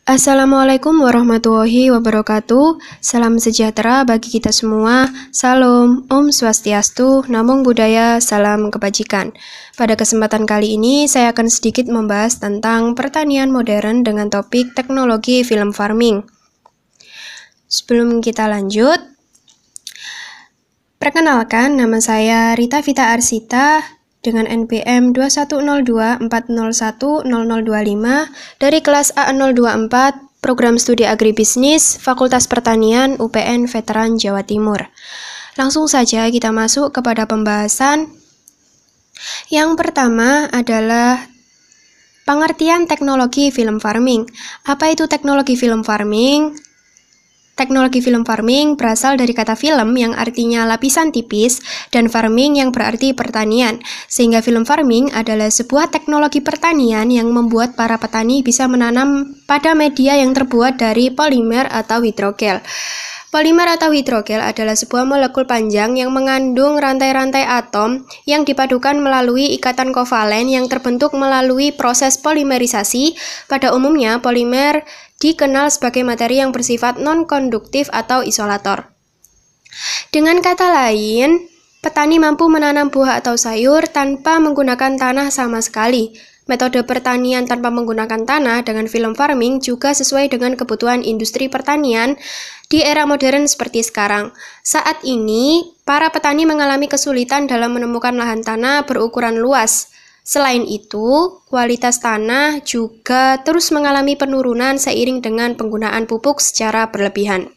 Assalamualaikum warahmatullahi wabarakatuh. Salam sejahtera bagi kita semua. Salam, Om Swastiastu, Namo Buddhaya, salam kebajikan. Pada kesempatan kali ini, saya akan sedikit membahas tentang pertanian modern dengan topik teknologi film farming. Sebelum kita lanjut, perkenalkan, nama saya Rita Vita Arsita dengan NPM 210240100025 dari kelas A024 Program Studi Agribisnis Fakultas Pertanian UPN Veteran Jawa Timur. Langsung saja kita masuk kepada pembahasan. Yang pertama adalah pengertian teknologi film farming. Apa itu teknologi film farming? Teknologi film farming berasal dari kata film yang artinya lapisan tipis dan farming yang berarti pertanian. Sehingga film farming adalah sebuah teknologi pertanian yang membuat para petani bisa menanam pada media yang terbuat dari polimer atau hidrogel. Polimer atau hidrogel adalah sebuah molekul panjang yang mengandung rantai-rantai atom yang dipadukan melalui ikatan kovalen yang terbentuk melalui proses polimerisasi. Pada umumnya, polimer dikenal sebagai materi yang bersifat non-konduktif atau isolator. Dengan kata lain, petani mampu menanam buah atau sayur tanpa menggunakan tanah sama sekali. Metode pertanian tanpa menggunakan tanah dengan film farming juga sesuai dengan kebutuhan industri pertanian di era modern seperti sekarang. Saat ini, para petani mengalami kesulitan dalam menemukan lahan tanah berukuran luas. Selain itu, kualitas tanah juga terus mengalami penurunan seiring dengan penggunaan pupuk secara berlebihan.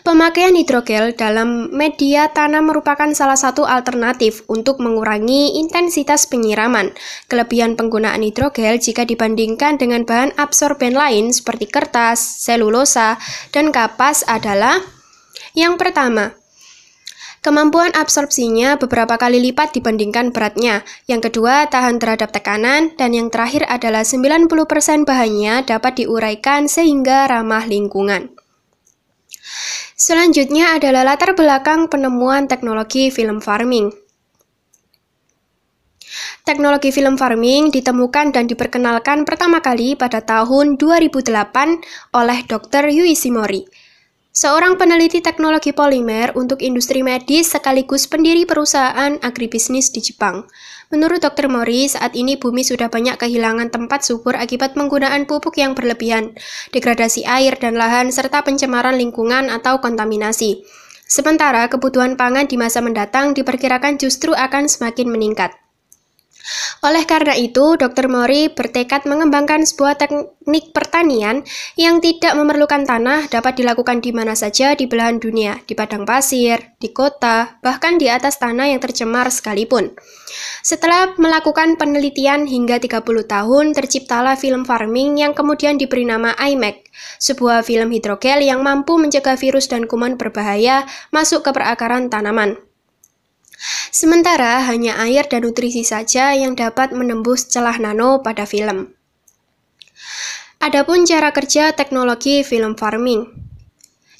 Pemakaian hidrogel dalam media tanam merupakan salah satu alternatif untuk mengurangi intensitas penyiraman. Kelebihan penggunaan hidrogel jika dibandingkan dengan bahan absorben lain seperti kertas, selulosa, dan kapas adalah: yang pertama, kemampuan absorpsinya beberapa kali lipat dibandingkan beratnya. Yang kedua, tahan terhadap tekanan. Dan yang terakhir adalah 90% bahannya dapat diuraikan sehingga ramah lingkungan. Selanjutnya adalah latar belakang penemuan teknologi film farming. Teknologi film farming ditemukan dan diperkenalkan pertama kali pada tahun 2008 oleh Dr. Yuichi Mori, seorang peneliti teknologi polimer untuk industri medis sekaligus pendiri perusahaan agribisnis di Jepang. Menurut Dr. Mori, saat ini bumi sudah banyak kehilangan tempat subur akibat penggunaan pupuk yang berlebihan, degradasi air dan lahan, serta pencemaran lingkungan atau kontaminasi. Sementara kebutuhan pangan di masa mendatang diperkirakan justru akan semakin meningkat. Oleh karena itu, Dr. Mori bertekad mengembangkan sebuah teknik pertanian yang tidak memerlukan tanah, dapat dilakukan di mana saja di belahan dunia, di padang pasir, di kota, bahkan di atas tanah yang tercemar sekalipun. Setelah melakukan penelitian hingga 30 tahun, terciptalah film farming yang kemudian diberi nama iMac, sebuah film hidrogel yang mampu mencegah virus dan kuman berbahaya masuk ke perakaran tanaman. Sementara hanya air dan nutrisi saja yang dapat menembus celah nano pada film. Adapun cara kerja teknologi film farming.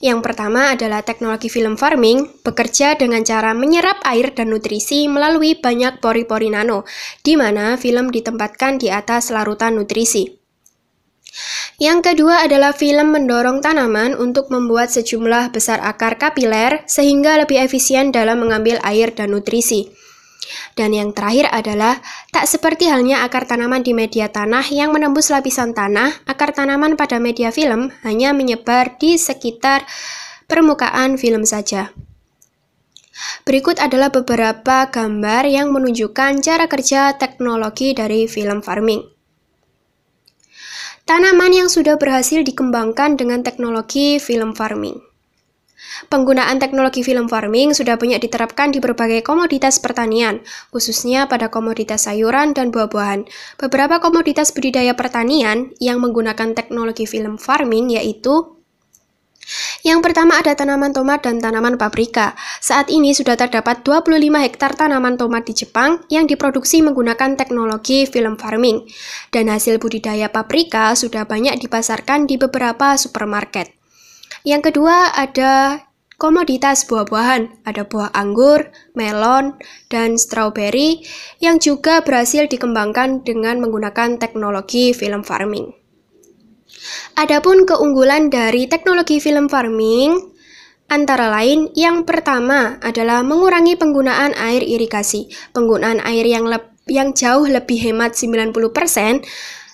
Yang pertama adalah teknologi film farming bekerja dengan cara menyerap air dan nutrisi melalui banyak pori-pori nano, di mana film ditempatkan di atas larutan nutrisi. Yang kedua adalah film mendorong tanaman untuk membuat sejumlah besar akar kapiler sehingga lebih efisien dalam mengambil air dan nutrisi. Dan yang terakhir adalah tak seperti halnya akar tanaman di media tanah yang menembus lapisan tanah, akar tanaman pada media film hanya menyebar di sekitar permukaan film saja. Berikut adalah beberapa gambar yang menunjukkan cara kerja teknologi dari film farming. Tanaman yang sudah berhasil dikembangkan dengan teknologi film farming. Penggunaan teknologi film farming sudah banyak diterapkan di berbagai komoditas pertanian, khususnya pada komoditas sayuran dan buah-buahan. Beberapa komoditas budidaya pertanian yang menggunakan teknologi film farming yaitu: yang pertama ada tanaman tomat dan tanaman paprika. Saat ini sudah terdapat 25 hektar tanaman tomat di Jepang yang diproduksi menggunakan teknologi film farming. Dan hasil budidaya paprika sudah banyak dipasarkan di beberapa supermarket. Yang kedua ada komoditas buah-buahan. Ada buah anggur, melon, dan strawberry yang juga berhasil dikembangkan dengan menggunakan teknologi film farming. Adapun keunggulan dari teknologi film farming antara lain, yang pertama adalah mengurangi penggunaan air irigasi. Penggunaan air yang jauh lebih hemat 90%,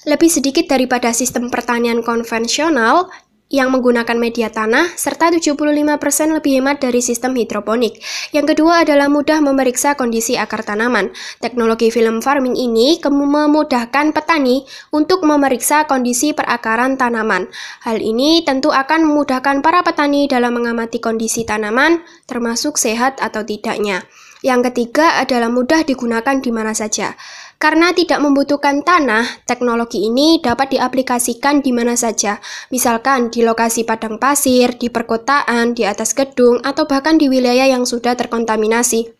lebih sedikit daripada sistem pertanian konvensional yang menggunakan media tanah, serta 75% lebih hemat dari sistem hidroponik. Yang kedua adalah mudah memeriksa kondisi akar tanaman. Teknologi film farming ini memudahkan petani untuk memeriksa kondisi perakaran tanaman. Hal ini tentu akan memudahkan para petani dalam mengamati kondisi tanaman, termasuk sehat atau tidaknya. Yang ketiga adalah mudah digunakan di mana saja. Karena tidak membutuhkan tanah, teknologi ini dapat diaplikasikan di mana saja, misalkan di lokasi padang pasir, di perkotaan, di atas gedung, atau bahkan di wilayah yang sudah terkontaminasi.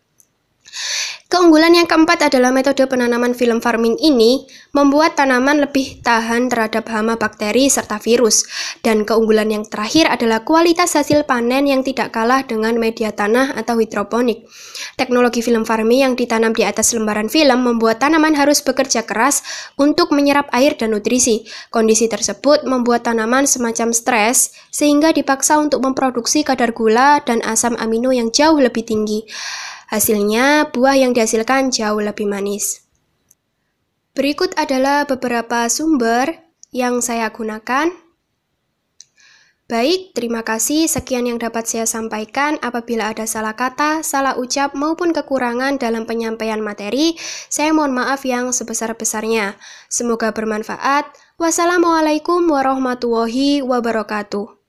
Keunggulan yang keempat adalah metode penanaman film farming ini membuat tanaman lebih tahan terhadap hama bakteri serta virus. Dan keunggulan yang terakhir adalah kualitas hasil panen yang tidak kalah dengan media tanah atau hidroponik. Teknologi film farming yang ditanam di atas lembaran film membuat tanaman harus bekerja keras untuk menyerap air dan nutrisi. Kondisi tersebut membuat tanaman semacam stres sehingga dipaksa untuk memproduksi kadar gula dan asam amino yang jauh lebih tinggi. Hasilnya, buah yang dihasilkan jauh lebih manis. Berikut adalah beberapa sumber yang saya gunakan. Baik, terima kasih. Sekian yang dapat saya sampaikan. Apabila ada salah kata, salah ucap, maupun kekurangan dalam penyampaian materi, saya mohon maaf yang sebesar-besarnya. Semoga bermanfaat. Wassalamualaikum warahmatullahi wabarakatuh.